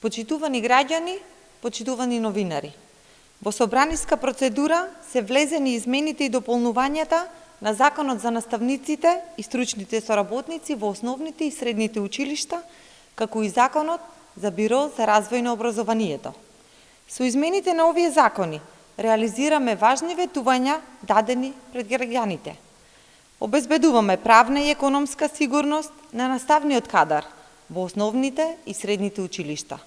Почитувани граѓани, почитувани новинари, во собраниска процедура се влезени измените и дополнувањата на Законот за наставниците и стручните соработници во основните и средните училишта, како и Законот за Биро за развој на образованието. Со измените на овие закони реализираме важни ветувања дадени пред граѓаните. Обезбедуваме правна и економска сигурност на наставниот кадар во основните и средните училишта.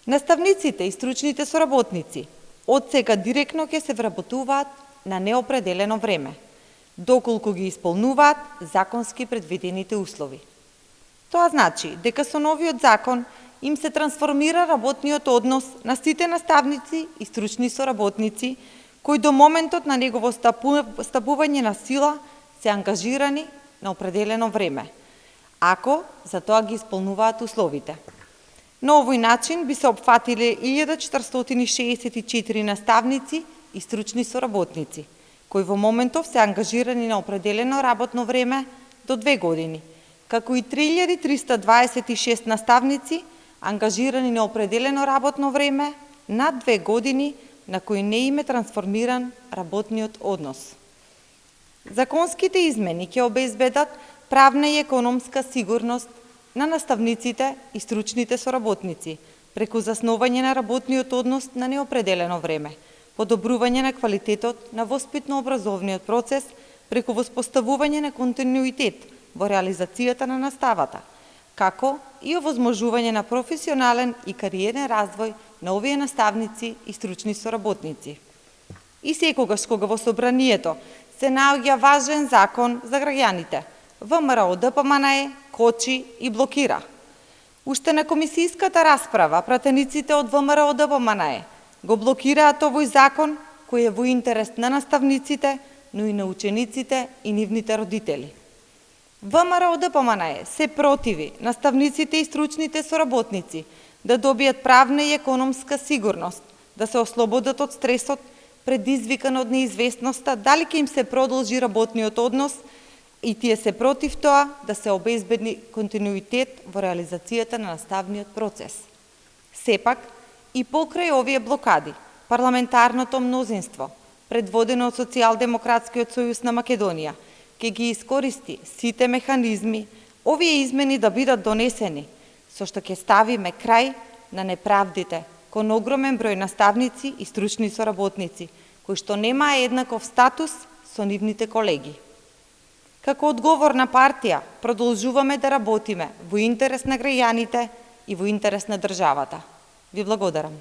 Наставниците и стручните соработници од сега директно ќе се вработуваат на неопределено време, доколку ги исполнуваат законски предвидените услови. Тоа значи дека со новиот закон им се трансформира работниот однос на сите наставници и стручни соработници кои до моментот на негово стапување на сила се ангажирани на определено време, ако за тоа ги исполнуваат условите. На овој начин би се опфатиле 1464 наставници и стручни соработници, кои во моментов се ангажирани на определено работно време до 2 години, како и 3326 наставници ангажирани на определено работно време над 2 години на кои не им е трансформиран работниот однос. Законските измени ќе обезбедат правна и економска сигурност на наставниците и стручните соработници преку засновање на работниот однос на неопределено време, подобрување на квалитетот на воспитно-образовниот процес преку воспоставување на континуитет во реализацијата на наставата, како и овозможување на професионален и кариерен развој на овие наставници и стручни соработници. И секогаш кога во собранието се наоѓа важен закон за граѓаните, ВМРО ДПМНЕ кочи и блокира. Уште на комисијската расправа пратениците од ВМРО ДПМНЕ го блокираат овој закон кој е во интерес на наставниците, но и на учениците и нивните родители. ВМРО ДПМНЕ се противи наставниците и стручните соработници да добијат правна и економска сигурност, да се ослободат од стресот предизвикан од неизвестноста дали ќе им се продолжи работниот однос и тие се против тоа да се обезбедни континуитет во реализацијата на наставниот процес. Сепак, и покрај овие блокади, парламентарното мнозинство, предводено од Социјалдемократскиот сојуз на Македонија, ќе ги искористи сите механизми овие измени да бидат донесени, со што ќе ставиме крај на неправдите кон огромен број наставници и стручни соработници, кои што немаа еднаков статус со нивните колеги. Како одговорна партија, продолжуваме да работиме во интерес на граѓаните и во интерес на државата. Ви благодарам.